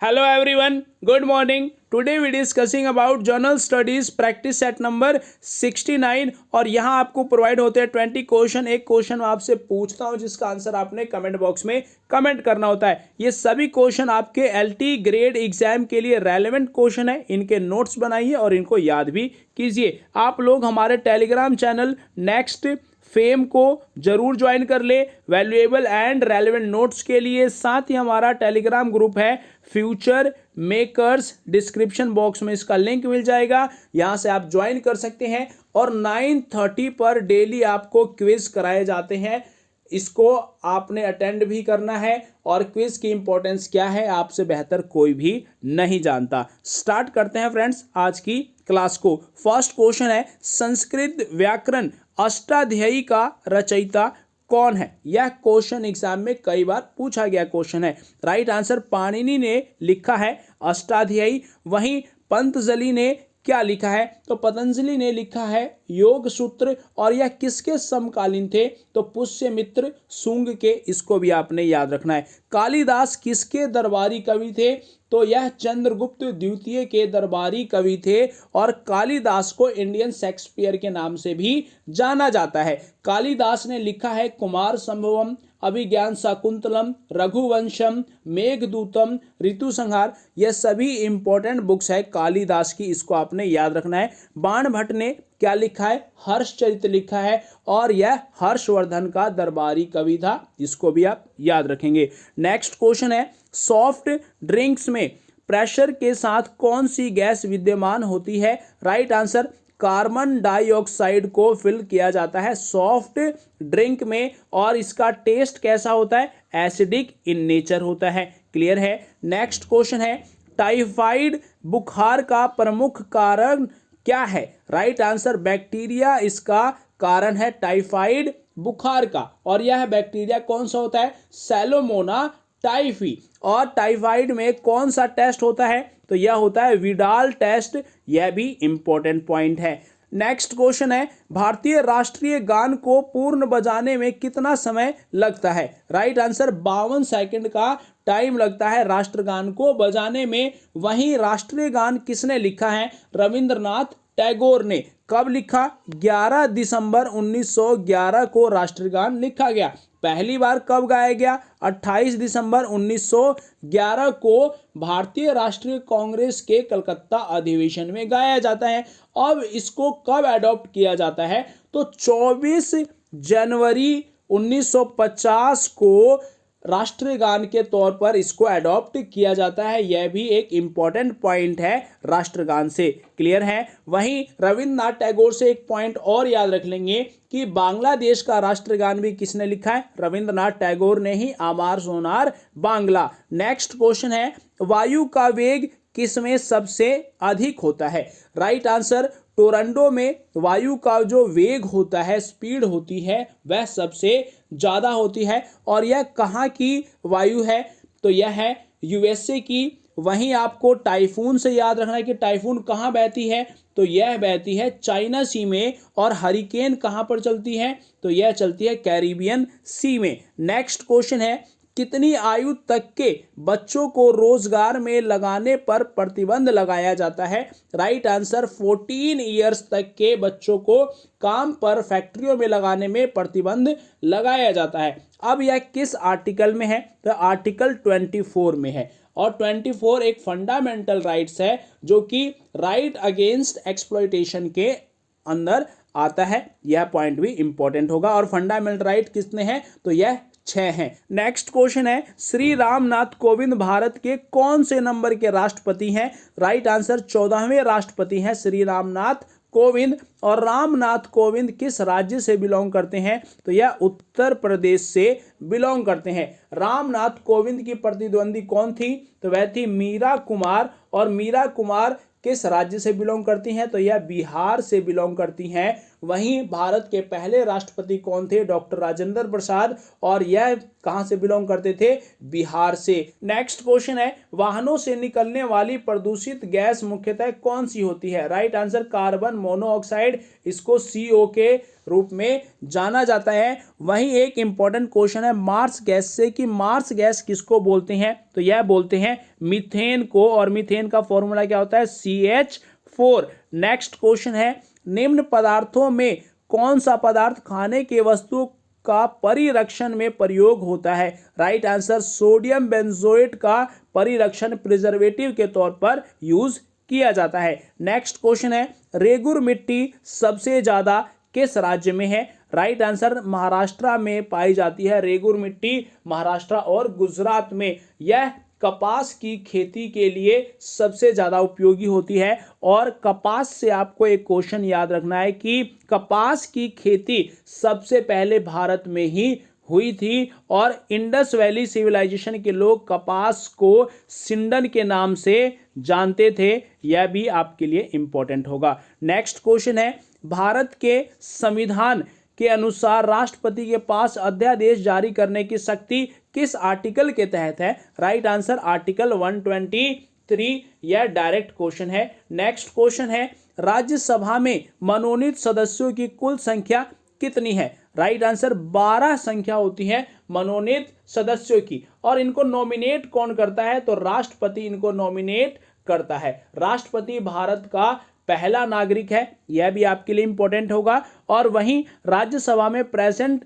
Hello everyone, good morning. Today we discussing about journal studies practice set number 69 और यहाँ आपको provide होते हैं 20 क्वेश्चन। एक क्वेश्चन आपसे पूछता हूँ जिसका आंसर आपने कमेंट बॉक्स में कमेंट करना होता है। ये सभी क्वेश्चन आपके एलटी ग्रेड एग्जाम के लिए रेलेवेंट क्वेश्चन है। इनके नोट्स बनाइए और इनको याद भी कीजिए। आप लोग हमारे टेलीग्राम चैनल नेक्स्ट फेम को जरूर ज्वाइन कर ले वैल्यूएबल एंड रेलेवेंट नोट्स के लिए। साथ ही हमारा टेलीग्राम ग्रुप है फ्यूचर मेकर्स, डिस्क्रिप्शन बॉक्स में इसका लिंक मिल जाएगा, यहां से आप ज्वाइन कर सकते हैं। और 9:30 पर डेली आपको क्विज कराए जाते हैं, इसको आपने अटेंड भी करना है। और क्विज की इंपॉर्टेंस क्या है आपसे बेहतर कोई भी नहीं जानता। स्टार्ट करते हैं फ्रेंड्स आज की क्लास को। फर्स्ट क्वेश्चन है, संस्कृत व्याकरण अष्टाध्यायी का रचयिता कौन है? यह क्वेश्चन एग्जाम में कई बार पूछा गया क्वेश्चन है। राइट आंसर पाणिनि ने लिखा है अष्टाध्यायी। वहीं पतंजलि ने क्या लिखा है? तो पतंजलि ने लिखा है योग सूत्र। और यह किसके समकालीन थे? तो पुष्यमित्र शुंग के। इसको भी आपने याद रखना है। कालिदास किसके दरबारी कवि थे? तो यह चंद्रगुप्त द्वितीय के दरबारी कवि थे। और कालिदास को इंडियन शेक्सपियर के नाम से भी जाना जाता है। कालिदास ने लिखा है कुमार संभवम, अभिज्ञान शाकुंतलम, रघुवंशम, मेघदूतम, ऋतुसंहार। यह सभी इंपॉर्टेंट बुक्स है कालिदास की, इसको आपने याद रखना है। बाणभट्ट ने क्या लिखा है? हर्षचरित लिखा है। और यह हर्षवर्धन का दरबारी कवि था, इसको भी आप याद रखेंगे। नेक्स्ट क्वेश्चन है, सॉफ्ट ड्रिंक्स में प्रेशर के साथ कौन सी गैस विद्यमान होती है? राइट आंसर कार्बन डाइऑक्साइड को फिल किया जाता है सॉफ्ट ड्रिंक में। और इसका टेस्ट कैसा होता है? एसिडिक इन नेचर होता है। क्लियर है। नेक्स्ट क्वेश्चन है, टाइफाइड बुखार का प्रमुख कारण क्या है? राइट आंसर बैक्टीरिया इसका कारण है टाइफाइड बुखार का। और यह बैक्टीरिया कौन सा होता है? सैलोमोना टाइफी। और टाइफाइड में कौन सा टेस्ट होता है? तो यह होता है विडाल टेस्ट। यह भी इंपॉर्टेंट पॉइंट है। नेक्स्ट क्वेश्चन है, भारतीय राष्ट्रीय गान को पूर्ण बजाने में कितना समय लगता है? राइट आंसर 52 सेकंड का टाइम लगता है राष्ट्रगान को बजाने में। वहीं राष्ट्रीय गान किसने लिखा है? रविंद्रनाथ टैगोर ने। कब लिखा? 11 दिसंबर 1911 को राष्ट्रगान लिखा गया। पहली बार कब गाया गया? 28 दिसंबर 1911 को भारतीय राष्ट्रीय कांग्रेस के कलकत्ता अधिवेशन में गाया जाता है। अब इसको कब अडॉप्ट किया जाता है? तो 24 जनवरी 1950 को राष्ट्रीय गान के तौर पर इसको अडॉप्ट किया जाता है। यह भी एक इंपॉर्टेंट पॉइंट है राष्ट्रगान से। क्लियर है। वहीं रविंद्रनाथ टैगोर से एक पॉइंट और याद रख लेंगे कि बांग्लादेश का राष्ट्रगान भी किसने लिखा है? रविंद्रनाथ टैगोर ने ही, आमार सोनार बांग्ला। नेक्स्ट क्वेश्चन है, वायु का वेग किसमें सबसे अधिक होता है? राइट आंसर टोरंटो में वायु का जो वेग होता है, स्पीड होती है, वह सबसे ज्यादा होती है। और यह कहाँ की वायु है? तो यह है यूएसए की। वहीं आपको टाइफून से याद रखना है कि टाइफून कहाँ बहती है? तो यह बहती है चाइना सी में। और हरिकेन कहाँ पर चलती है? तो यह चलती है कैरिबियन सी में। नेक्स्ट क्वेश्चन है, कितनी आयु तक के बच्चों को रोजगार में लगाने पर प्रतिबंध लगाया जाता है? राइट आंसर 14 ईयर्स तक के बच्चों को काम पर फैक्ट्रियों में लगाने में प्रतिबंध लगाया जाता है। अब यह किस आर्टिकल में है? तो आर्टिकल 24 में है। और 24 एक फंडामेंटल राइट्स है जो कि राइट अगेंस्ट एक्सप्लॉयटेशन के अंदर आता है। यह पॉइंट भी इंपॉर्टेंट होगा। और फंडामेंटल राइट कितने हैं? तो यह 6 हैं। नेक्स्ट क्वेश्चन है, श्री रामनाथ कोविंद भारत के कौन से नंबर के राष्ट्रपति हैं? राइट आंसर 14वें राष्ट्रपति हैं श्री रामनाथ कोविंद। और रामनाथ कोविंद किस राज्य से बिलोंग करते हैं? तो यह उत्तर प्रदेश से बिलोंग करते हैं। रामनाथ कोविंद की प्रतिद्वंदी कौन थी? तो वह थी मीरा कुमार। और मीरा कुमार किस राज्य से बिलोंग करती हैं? तो यह बिहार से बिलोंग करती हैं। वहीं भारत के पहले राष्ट्रपति कौन थे? डॉक्टर राजेंद्र प्रसाद, और यह कहां से बिलोंग करते थे? बिहार से। नेक्स्ट क्वेश्चन है, वाहनों से निकलने वाली प्रदूषित गैस मुख्यतः कौन सी होती है? राइट आंसर कार्बन मोनोऑक्साइड, इसको CO के रूप में जाना जाता है। वहीं एक इंपॉर्टेंट क्वेश्चन है मार्स गैस से कि मार्स गैस किसको बोलते हैं? तो यह बोलते हैं मीथेन को, और मीथेन का फॉर्मूला क्या होता है? CH4। नेक्स्ट क्वेश्चन है, निम्न पदार्थों में कौन सा पदार्थ खाने के वस्तु का परिरक्षण में प्रयोग होता है? राइट आंसर सोडियम बेंजोएट का परिरक्षण प्रिजर्वेटिव के तौर पर यूज किया जाता है। नेक्स्ट क्वेश्चन है, रेगुर मिट्टी सबसे ज्यादा किस राज्य में है? राइट आंसर महाराष्ट्र में पाई जाती है रेगुर मिट्टी, महाराष्ट्र और गुजरात में। यह कपास की खेती के लिए सबसे ज्यादा उपयोगी होती है, और कपास से आपको एक क्वेश्चन याद रखना है कि कपास की खेती सबसे पहले भारत में ही हुई थी, और इंडस वैली सिविलाइजेशन के लोग कपास को सिंडन के नाम से जानते थे। यह भी आपके लिए इंपॉर्टेंट होगा। नेक्स्ट क्वेश्चन है, भारत के संविधान के अनुसार राष्ट्रपति के पास अध्यादेश जारी करने की शक्ति किस आर्टिकल के तहत है? Right answer article 123। यह डायरेक्ट क्वेश्चन है। नेक्स्ट क्वेश्चन है, राज्यसभा में मनोनीत सदस्यों की कुल संख्या कितनी है? राइट आंसर 12 संख्या होती है मनोनीत सदस्यों की, और इनको नॉमिनेट कौन करता है? तो राष्ट्रपति इनको नॉमिनेट करता है। राष्ट्रपति भारत का पहला नागरिक है, यह भी आपके लिए इंपॉर्टेंट होगा। और वहीं राज्यसभा में प्रेजेंट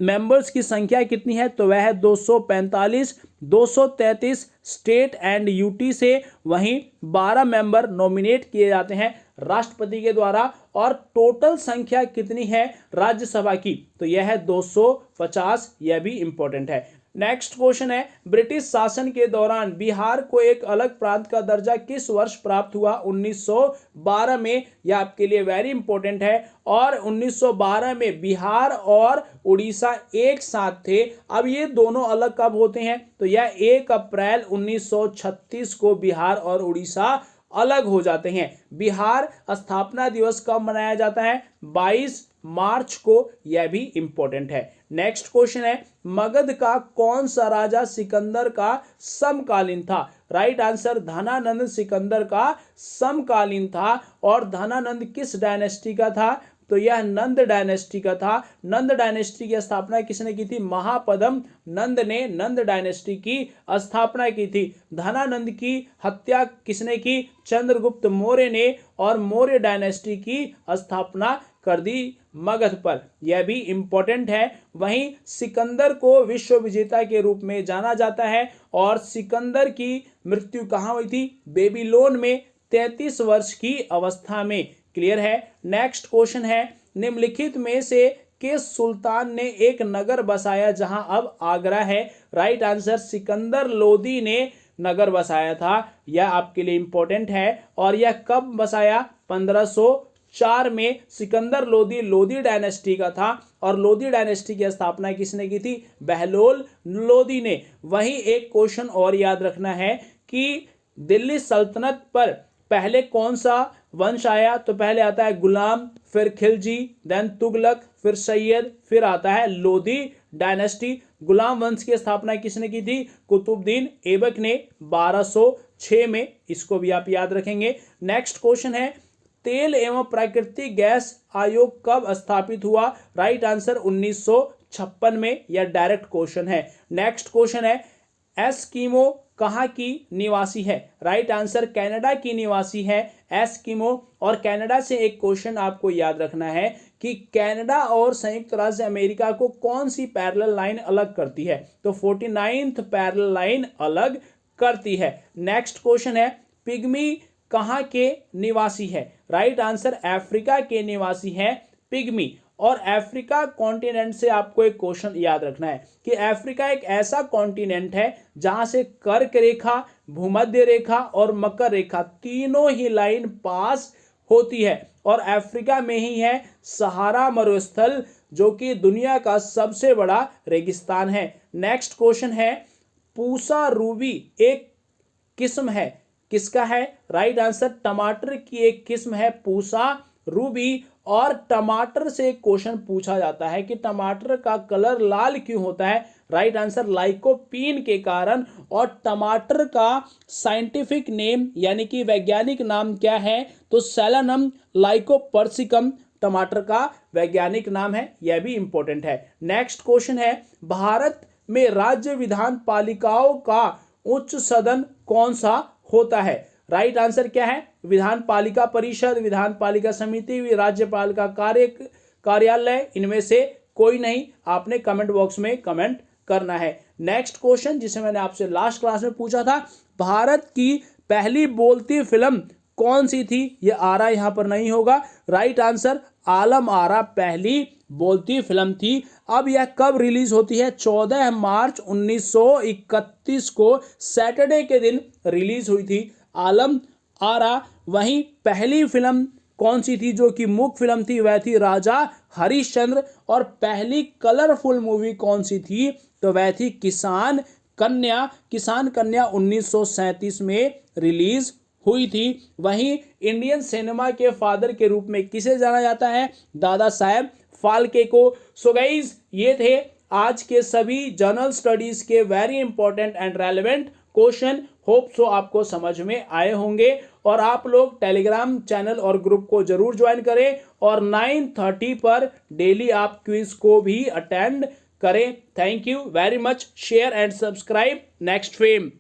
मेंबर्स की संख्या कितनी है? तो वह है 245, 233 स्टेट एंड यूटी से, वहीं 12 मेंबर नॉमिनेट किए जाते हैं राष्ट्रपति के द्वारा। और टोटल संख्या कितनी है राज्यसभा की? तो यह है 250, यह भी इंपॉर्टेंट है। नेक्स्ट क्वेश्चन है, ब्रिटिश शासन के दौरान बिहार को एक अलग प्रांत का दर्जा किस वर्ष प्राप्त हुआ? 1912 में। यह आपके लिए वेरी इंपॉर्टेंट है। और 1912 में बिहार और उड़ीसा एक साथ थे। अब ये दोनों अलग कब होते हैं? तो यह 1 अप्रैल 1936 को बिहार और उड़ीसा अलग हो जाते हैं। बिहार स्थापना दिवस कब मनाया जाता है? 22 मार्च को। यह भी इंपॉर्टेंट है। नेक्स्ट क्वेश्चन है, मगध का कौन सा राजा सिकंदर का समकालीन था? राइट आंसर धनानंद सिकंदर का समकालीन था। और धनानंद किस डायनेस्टी का था? तो यह नंद डायनेस्टी का था। नंद डायनेस्टी की स्थापना किसने की थी? महापद्म नंद ने नंद डायनेस्टी की स्थापना की थी। धनानंद की हत्या किसने की? चंद्रगुप्त मौर्य ने, और मौर्य डायनेस्टी की स्थापना कर दी मगध पर। यह भी इंपॉर्टेंट है। वहीं सिकंदर को विश्व विजेता के रूप में जाना जाता है, और सिकंदर की मृत्यु कहाँ हुई थी? बेबीलोन में 33 वर्ष की अवस्था में। क्लियर है। नेक्स्ट क्वेश्चन है, निम्नलिखित में से किस सुल्तान ने एक नगर बसाया जहां अब आगरा है? राइट आंसर सिकंदर लोदी ने नगर बसाया था। यह आपके लिए इंपॉर्टेंट है। और यह कब बसाया? 1504 में। सिकंदर लोदी लोदी डायनेस्टी का था, और लोदी डायनेस्टी की स्थापना किसने की थी? बहलोल लोदी ने। वहीं एक क्वेश्चन और याद रखना है कि दिल्ली सल्तनत पर पहले कौन सा वंश आया? तो पहले आता है गुलाम, फिर खिलजी, देन तुगलक, फिर सैयद, फिर आता है लोदी डायनेस्टी। गुलाम वंश की स्थापना किसने की थी? कुतुबुद्दीन ऐबक ने 1206 में। इसको भी आप याद रखेंगे। नेक्स्ट क्वेश्चन है, तेल एवं प्राकृतिक गैस आयोग कब स्थापित हुआ? राइट आंसर 1956 में। यह डायरेक्ट क्वेश्चन है। नेक्स्ट क्वेश्चन है, एस्किमो कहाँ की निवासी है? राइट आंसर कनाडा की निवासी है एस्किमो। और कनाडा से एक क्वेश्चन आपको याद रखना है कि कनाडा और संयुक्त राज्य अमेरिका को कौन सी पैरेलल लाइन अलग करती है? तो 49th पैरेलल लाइन अलग करती है। नेक्स्ट क्वेश्चन है, पिग्मी कहाँ के निवासी है? राइट आंसर अफ्रीका के निवासी है पिग्मी। और अफ्रीका कॉन्टिनेंट से आपको एक क्वेश्चन याद रखना है कि अफ्रीका एक ऐसा कॉन्टिनेंट है जहां से कर्क रेखा, भूमध्य रेखा और मकर रेखा तीनों ही लाइन पास होती है। और अफ्रीका में ही है सहारा मरुस्थल, जो कि दुनिया का सबसे बड़ा रेगिस्तान है। नेक्स्ट क्वेश्चन है, पूसा रूबी एक किस्म है, किसका है? राइट आंसर टमाटर की एक किस्म है पूसा रूबी। और टमाटर से एक क्वेश्चन पूछा जाता है कि टमाटर का कलर लाल क्यों होता है। राइट आंसर लाइकोपीन के कारण। और टमाटर का साइंटिफिक नेम यानी कि वैज्ञानिक नाम क्या है, तो सेलेनम लाइकोपर्सिकम टमाटर का वैज्ञानिक नाम है। यह भी इंपॉर्टेंट है। नेक्स्ट क्वेश्चन है, भारत में राज्य विधान पालिकाओं का उच्च सदन कौन सा होता है। राइट आंसर क्या है, विधान पालिका परिषद, विधान पालिका समिति, राज्यपाल का कार्यालय, इनमें से कोई नहीं। आपने कमेंट बॉक्स में कमेंट करना है। नेक्स्ट क्वेश्चन जिसे मैंने आपसे लास्ट क्लास में पूछा था, भारत की पहली बोलती फिल्म कौन सी थी। यह आरा यहां पर नहीं होगा। राइट आंसर आलम आरा पहली बोलती फिल्म थी। अब यह कब रिलीज होती है, 14 मार्च 1931 को सैटरडे के दिन रिलीज हुई थी आलम आरा। वहीं पहली फिल्म कौन सी थी जो कि मुख्य फिल्म थी, वह थी राजा हरिश्चंद्र। और पहली कलरफुल मूवी कौन सी थी, तो वह थी किसान कन्या। किसान कन्या 1937 में रिलीज हुई थी। वहीं इंडियन सिनेमा के फादर के रूप में किसे जाना जाता है, दादा साहेब फाल्के को। सो गाइस, ये थे आज के सभी जनरल स्टडीज के very important and relevant question. Hope so आपको समझ में आए होंगे। और आप लोग टेलीग्राम चैनल और ग्रुप को जरूर ज्वाइन करें और 9:30 पर डेली आप क्विज को भी अटेंड करें। Thank you very much. Share and subscribe next fame.